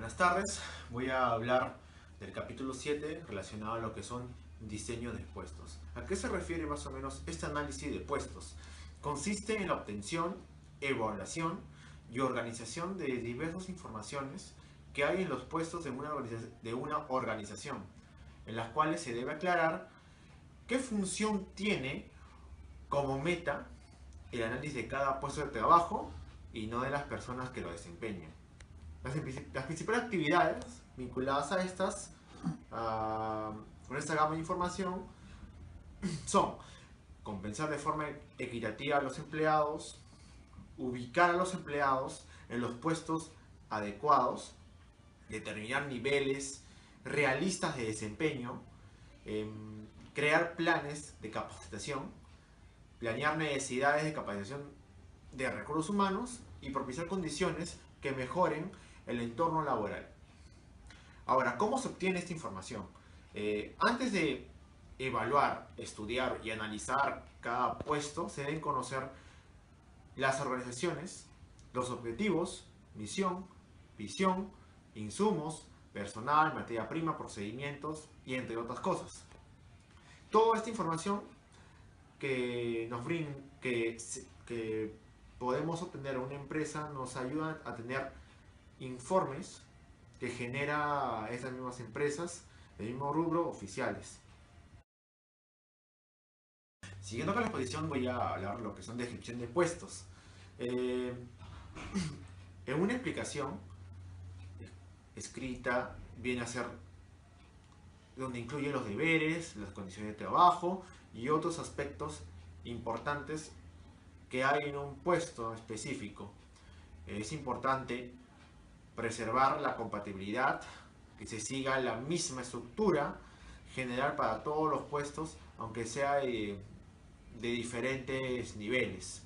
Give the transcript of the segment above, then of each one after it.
Buenas tardes, voy a hablar del capítulo 7 relacionado a lo que son diseño de puestos. ¿A qué se refiere más o menos este análisis de puestos? Consiste en la obtención, evaluación y organización de diversas informaciones que hay en los puestos de una organización, en las cuales se debe aclarar qué función tiene como meta el análisis de cada puesto de trabajo y no de las personas que lo desempeñan. Las principales actividades vinculadas a con esta gama de información son compensar de forma equitativa a los empleados, ubicar a los empleados en los puestos adecuados, determinar niveles realistas de desempeño, crear planes de capacitación, planear necesidades de capacitación de recursos humanos y propiciar condiciones que mejoren el entorno laboral. Ahora, ¿cómo se obtiene esta información? Antes de evaluar, estudiar y analizar cada puesto, se deben conocer las organizaciones, los objetivos, misión, visión, insumos, personal, materia prima, procedimientos y entre otras cosas. Toda esta información que nos brinda, que podemos obtener una empresa nos ayuda a tener informes que genera esas mismas empresas del mismo rubro oficiales. Siguiendo con la exposición voy a hablar de lo que son descripción de puestos. En una explicación escrita viene a ser donde incluye los deberes, las condiciones de trabajo y otros aspectos importantes que hay en un puesto específico. Es importante preservar la compatibilidad, que se siga la misma estructura general para todos los puestos, aunque sea de diferentes niveles.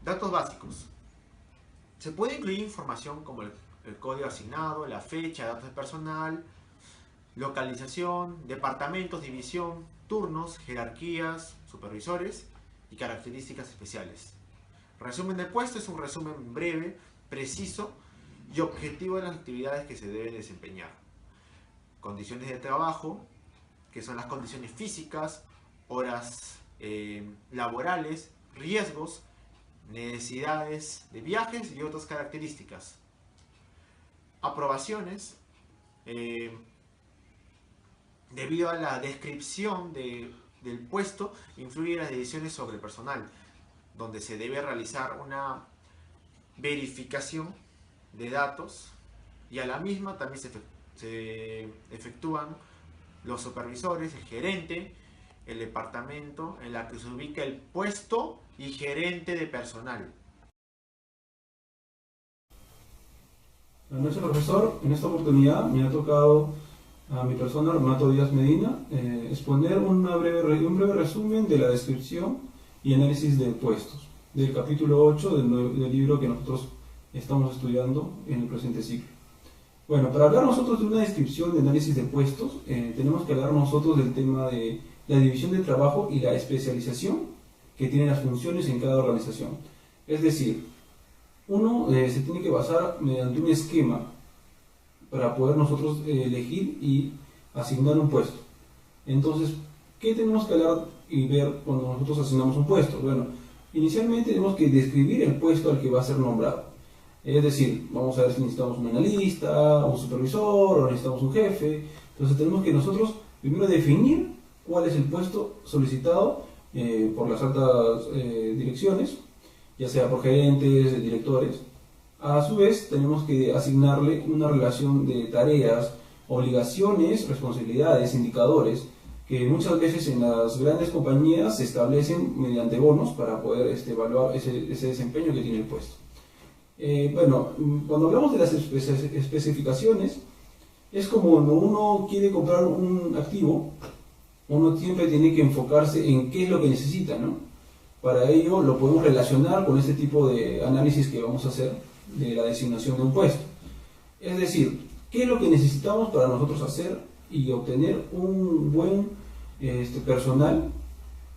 Datos básicos. Se puede incluir información como el código asignado, la fecha, datos de personal, localización, departamentos, división, turnos, jerarquías, supervisores y características especiales. Resumen de puesto es un resumen breve, preciso y objetivo de las actividades que se deben desempeñar. Condiciones de trabajo, que son las condiciones físicas, horas laborales, riesgos, necesidades de viajes y otras características. Aprobaciones, debido a la descripción del puesto, influye las decisiones sobre el personal, donde se debe realizar una verificación de datos y a la misma también se efectúan los supervisores, el gerente, el departamento en la que se ubica el puesto y gerente de personal. Buenas noches, profesor. En esta oportunidad me ha tocado a mi persona, Renato Díaz Medina, exponer un breve resumen de la descripción y análisis de puestos del capítulo 8 del libro que nosotros estamos estudiando en el presente ciclo. Bueno, para hablar nosotros de una descripción de análisis de puestos, tenemos que hablar nosotros del tema de la división de trabajo y la especialización que tienen las funciones en cada organización. Es decir, uno se tiene que basar mediante un esquema para poder nosotros elegir y asignar un puesto. Entonces, ¿qué tenemos que hablar y ver cuando nosotros asignamos un puesto? Bueno, inicialmente tenemos que describir el puesto al que va a ser nombrado. Es decir, vamos a ver si necesitamos un analista, un supervisor, o necesitamos un jefe. Entonces tenemos que nosotros primero definir cuál es el puesto solicitado por las altas direcciones, ya sea por gerentes, directores. A su vez, tenemos que asignarle una relación de tareas, obligaciones, responsabilidades, indicadores, que muchas veces en las grandes compañías se establecen mediante bonos para poder evaluar ese desempeño que tiene el puesto. Bueno, cuando hablamos de las especificaciones, es como cuando uno quiere comprar un activo, uno siempre tiene que enfocarse en qué es lo que necesita, ¿no? Para ello lo podemos relacionar con este tipo de análisis que vamos a hacer de la designación de un puesto. Es decir, qué es lo que necesitamos para nosotros hacer y obtener un buen personal,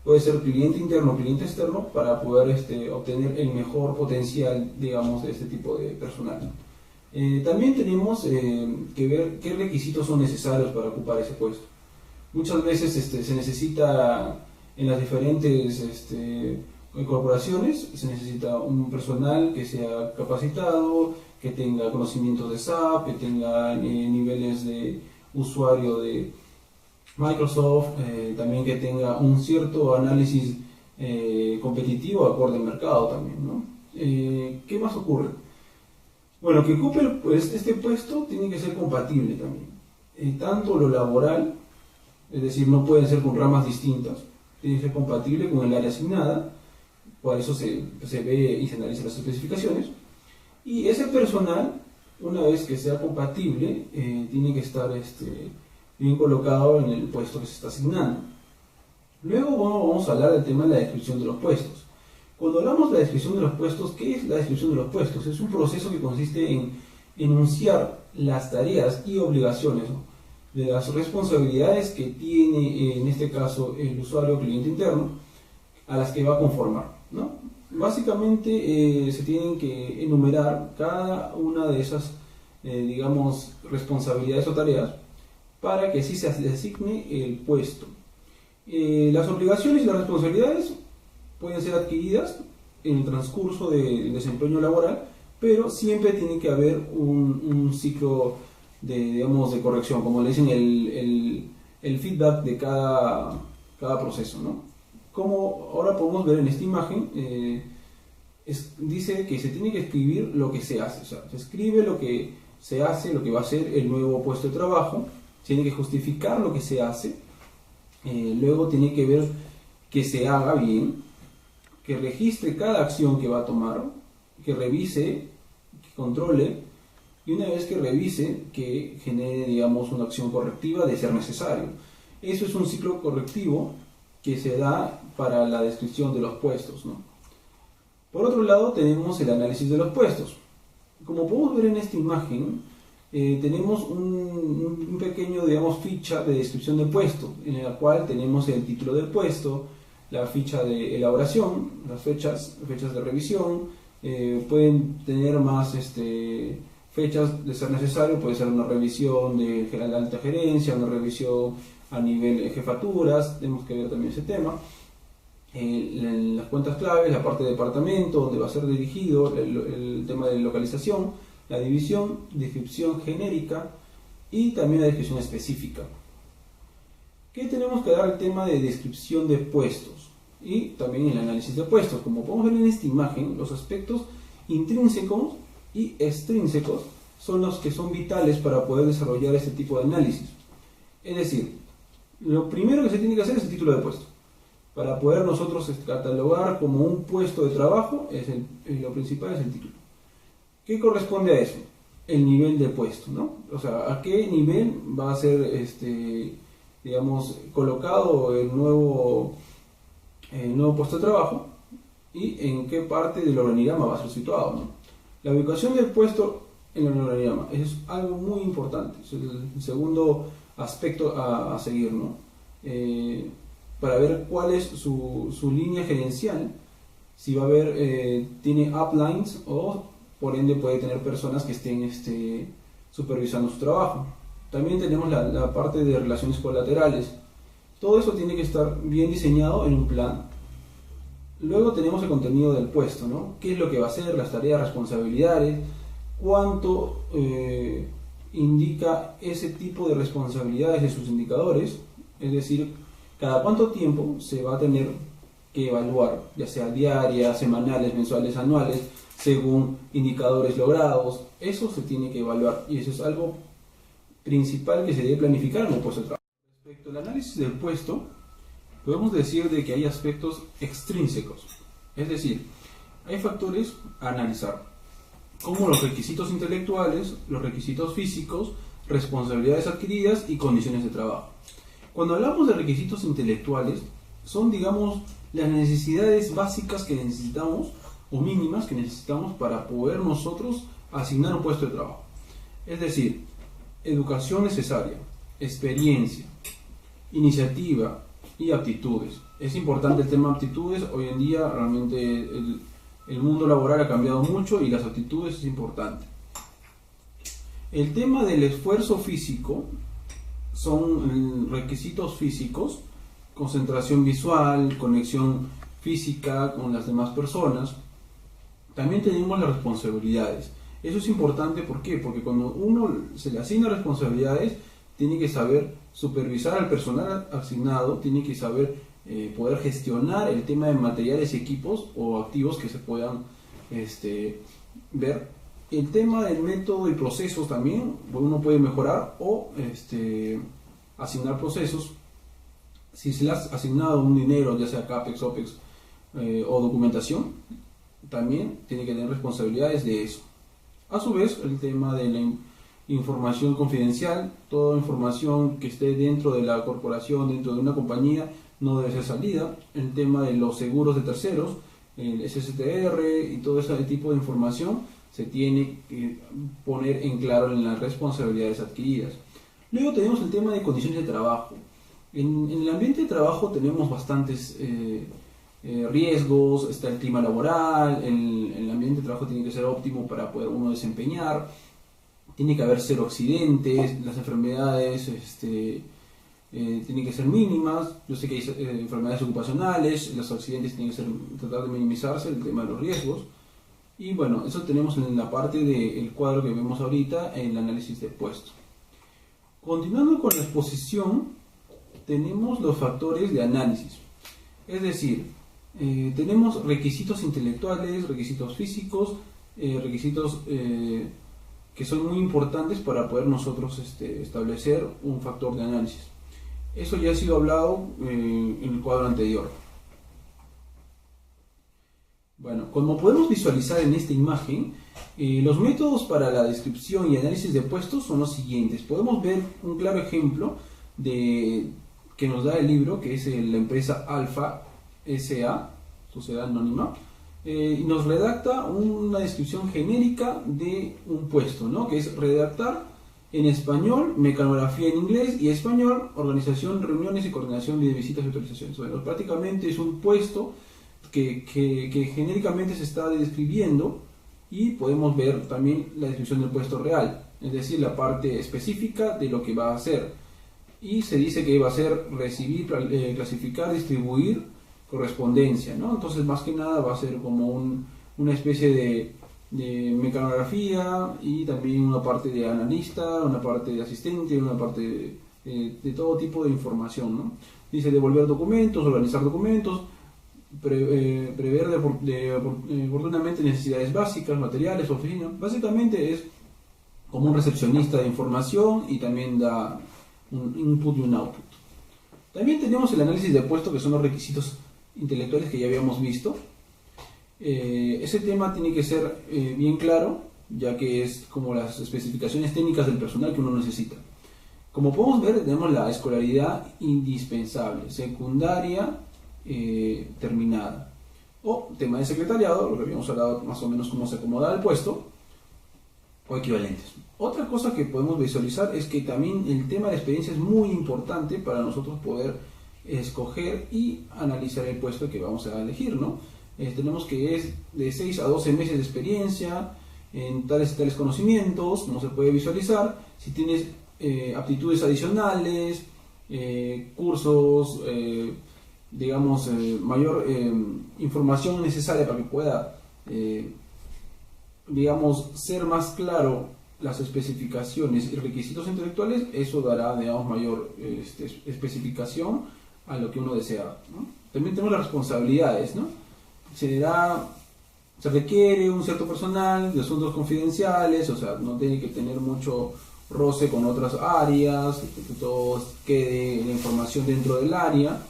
puede ser cliente interno o cliente externo, para poder obtener el mejor potencial, digamos, de este tipo de personal. También tenemos que ver qué requisitos son necesarios para ocupar ese puesto. Muchas veces se necesita en las diferentes corporaciones, se necesita un personal que sea capacitado, que tenga conocimientos de SAP, que tenga niveles de usuario de Microsoft, también que tenga un cierto análisis competitivo acorde al mercado también, ¿no? ¿Qué más ocurre? Bueno, que ocupe este puesto tiene que ser compatible también. Tanto lo laboral, es decir, no pueden ser con ramas distintas, tiene que ser compatible con el área asignada, por eso se ve y se analizan las especificaciones. Y ese personal, una vez que sea compatible, tiene que estar bien colocado en el puesto que se está asignando. Luego vamos a hablar del tema de la descripción de los puestos. Cuando hablamos de la descripción de los puestos, ¿qué es la descripción de los puestos? Es un proceso que consiste en enunciar las tareas y obligaciones, ¿no?, de las responsabilidades que tiene, en este caso, el usuario o cliente interno, a las que va a conformar, ¿no? Básicamente se tienen que enumerar cada una de esas, digamos, responsabilidades o tareas para que así se asigne el puesto. Las obligaciones y las responsabilidades pueden ser adquiridas en el transcurso del desempeño laboral, pero siempre tiene que haber un ciclo digamos, de corrección, como le dicen, el feedback de cada proceso, ¿no? Como ahora podemos ver en esta imagen, dice que se tiene que escribir lo que se hace, o sea, se escribe lo que se hace, lo que va a ser el nuevo puesto de trabajo, tiene que justificar lo que se hace, luego tiene que ver que se haga bien, que registre cada acción que va a tomar, que revise, que controle, y una vez que revise, que genere, digamos, una acción correctiva de ser necesario. Eso es un ciclo correctivo que se da para la descripción de los puestos, ¿no? Por otro lado, tenemos el análisis de los puestos. Como podemos ver en esta imagen, tenemos un pequeño, digamos, ficha de descripción de puesto, en la cual tenemos el título del puesto, la ficha de elaboración, las fechas de revisión, pueden tener más fechas de ser necesario, puede ser una revisión de la alta gerencia, una revisión a nivel de jefaturas, tenemos que ver también ese tema. Las cuentas claves, la parte de departamento, donde va a ser dirigido, el tema de localización, la división, descripción genérica y también la descripción específica. ¿Qué tenemos que dar al tema de descripción de puestos? Y también el análisis de puestos. Como podemos ver en esta imagen, los aspectos intrínsecos y extrínsecos son los que son vitales para poder desarrollar este tipo de análisis. Es decir, lo primero que se tiene que hacer es el título de puesto. Para poder nosotros catalogar como un puesto de trabajo, lo principal es el título. ¿Qué corresponde a eso? El nivel de puesto, ¿no? O sea, a qué nivel va a ser, digamos, colocado el nuevo puesto de trabajo y en qué parte del organigrama va a ser situado, ¿no? La ubicación del puesto en el organigrama es algo muy importante, es el segundo aspecto a seguir, ¿no? Para ver cuál es su línea gerencial, si va a haber, tiene uplines o por ende puede tener personas que estén supervisando su trabajo. También tenemos la parte de relaciones colaterales. Todo eso tiene que estar bien diseñado en un plan. Luego tenemos el contenido del puesto, ¿no? ¿Qué es lo que va a hacer? Las tareas, responsabilidades, cuánto indica ese tipo de responsabilidades de sus indicadores, es decir, cada cuánto tiempo se va a tener que evaluar, ya sea diarias, semanales, mensuales, anuales, según indicadores logrados. Eso se tiene que evaluar y eso es algo principal que se debe planificar en el puesto de trabajo. Respecto al análisis del puesto, podemos decir de que hay aspectos extrínsecos, es decir, hay factores a analizar, como los requisitos intelectuales, los requisitos físicos, responsabilidades adquiridas y condiciones de trabajo. Cuando hablamos de requisitos intelectuales, son, digamos, las necesidades básicas que necesitamos o mínimas que necesitamos para poder nosotros asignar un puesto de trabajo. Es decir, educación necesaria, experiencia, iniciativa y aptitudes. Es importante el tema de aptitudes. Hoy en día realmente el mundo laboral ha cambiado mucho y las aptitudes es importante. El tema del esfuerzo físico son requisitos físicos, concentración visual, conexión física con las demás personas. También tenemos las responsabilidades. Eso es importante, ¿por qué? Porque cuando uno se le asigna responsabilidades, tiene que saber supervisar al personal asignado, tiene que saber poder gestionar el tema de materiales y equipos o activos que se puedan ver. El tema del método y procesos también, uno puede mejorar o asignar procesos. Si se le ha asignado un dinero, ya sea CAPEX, OPEX o documentación, también tiene que tener responsabilidades de eso. A su vez, el tema de la información confidencial, toda información que esté dentro de la corporación, dentro de una compañía, no debe ser salida. El tema de los seguros de terceros, el SSTR y todo ese tipo de información se tiene que poner en claro en las responsabilidades adquiridas. Luego tenemos el tema de condiciones de trabajo. En el ambiente de trabajo tenemos bastantes riesgos, está el clima laboral, el ambiente de trabajo tiene que ser óptimo para poder uno desempeñar, tiene que haber cero accidentes, las enfermedades tienen que ser mínimas. Yo sé que hay enfermedades ocupacionales, los accidentes tienen que tratar de minimizarse, el tema de los riesgos. Y bueno, eso tenemos en la parte del cuadro que vemos ahorita, en el análisis de puesto. Continuando con la exposición, tenemos los factores de análisis. Es decir, tenemos requisitos intelectuales, requisitos físicos, requisitos que son muy importantes para poder nosotros establecer un factor de análisis. Eso ya ha sido hablado en el cuadro anterior. Bueno, como podemos visualizar en esta imagen, los métodos para la descripción y análisis de puestos son los siguientes. Podemos ver un claro ejemplo que nos da el libro, que es la empresa Alfa SA, sociedad anónima, y nos redacta una descripción genérica de un puesto, ¿no? Que es redactar en español, mecanografía en inglés y español, organización, reuniones y coordinación de visitas y autorizaciones. Bueno, prácticamente es un puesto que genéricamente se está describiendo, y podemos ver también la descripción del puesto real, es decir, la parte específica de lo que va a hacer. Y se dice que va a ser recibir, clasificar, distribuir correspondencia, ¿no? Entonces, más que nada va a ser como una especie de mecanografía, y también una parte de analista, una parte de asistente, una parte de todo tipo de información, ¿no? Dice devolver documentos, organizar documentos, prever oportunamente necesidades básicas, materiales, oficina. Básicamente es como un recepcionista de información, y también da un input y un output. También tenemos el análisis de puesto, que son los requisitos intelectuales que ya habíamos visto. Ese tema tiene que ser bien claro, ya que es como las especificaciones técnicas del personal que uno necesita. Como podemos ver, tenemos la escolaridad indispensable, secundaria terminada, o tema de secretariado, lo que habíamos hablado más o menos cómo se acomoda el puesto, o equivalentes. Otra cosa que podemos visualizar es que también el tema de experiencia es muy importante para nosotros poder escoger y analizar el puesto que vamos a elegir, ¿no? Tenemos que es de 6 a 12 meses de experiencia en tales y tales conocimientos, como se puede visualizar. Si tienes aptitudes adicionales, cursos, digamos, mayor información necesaria para que pueda, digamos, ser más claro las especificaciones y requisitos intelectuales, eso dará, digamos, mayor especificación a lo que uno desea, ¿no? También tenemos las responsabilidades, ¿no? Se requiere un cierto personal de asuntos confidenciales, o sea, no tiene que tener mucho roce con otras áreas, que todo quede la información dentro del área.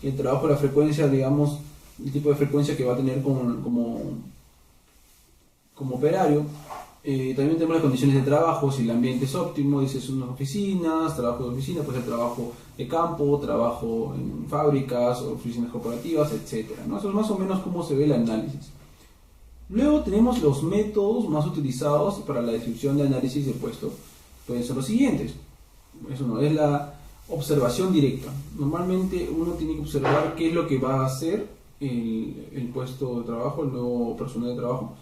El trabajo, la frecuencia, digamos, el tipo de frecuencia que va a tener como operario. También tenemos las condiciones de trabajo, si el ambiente es óptimo, dices unas oficinas, trabajo de oficina, puede ser trabajo de campo, trabajo en fábricas, oficinas corporativas, etcétera, ¿no? Eso es más o menos cómo se ve el análisis. Luego tenemos los métodos más utilizados para la descripción de análisis de puesto. Pueden ser los siguientes. Eso no es la observación directa. Normalmente uno tiene que observar qué es lo que va a hacer el puesto de trabajo, el nuevo personal de trabajo.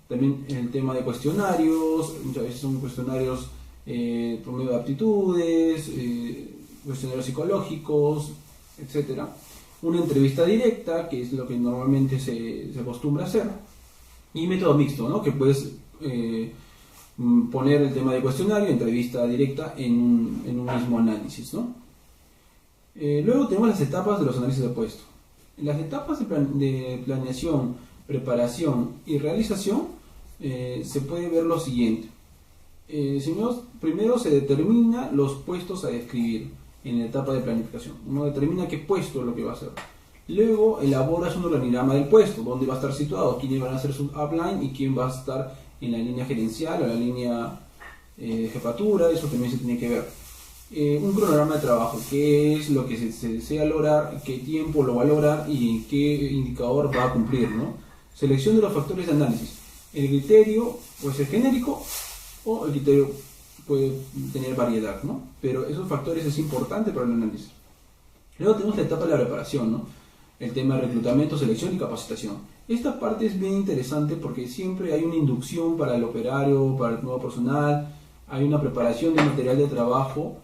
También el tema de cuestionarios, muchas veces son cuestionarios por medio de aptitudes, cuestionarios psicológicos, etcétera. Una entrevista directa, que es lo que normalmente se acostumbra a hacer, y método mixto, ¿no? Que puedes poner el tema de cuestionario, entrevista directa en un mismo análisis, ¿no? Luego tenemos las etapas de los análisis de puesto. En las etapas de planeación, preparación y realización se puede ver lo siguiente. Primero se determina los puestos a describir en la etapa de planificación. Uno determina qué puesto es lo que va a hacer. Luego elaboras un organigrama del puesto, dónde va a estar situado, quiénes van a ser sus upline y quién va a estar en la línea gerencial o la línea jefatura. Eso también se tiene que ver. Un cronograma de trabajo, qué es lo que se desea lograr, qué tiempo lo va a lograr y qué indicador va a cumplir, ¿no? Selección de los factores de análisis. El criterio puede ser genérico o el criterio puede tener variedad, ¿no? Pero esos factores es importante para el análisis. Luego tenemos la etapa de la preparación, ¿no? El tema de reclutamiento, selección y capacitación. Esta parte es bien interesante porque siempre hay una inducción para el operario, para el nuevo personal, hay una preparación de material de trabajo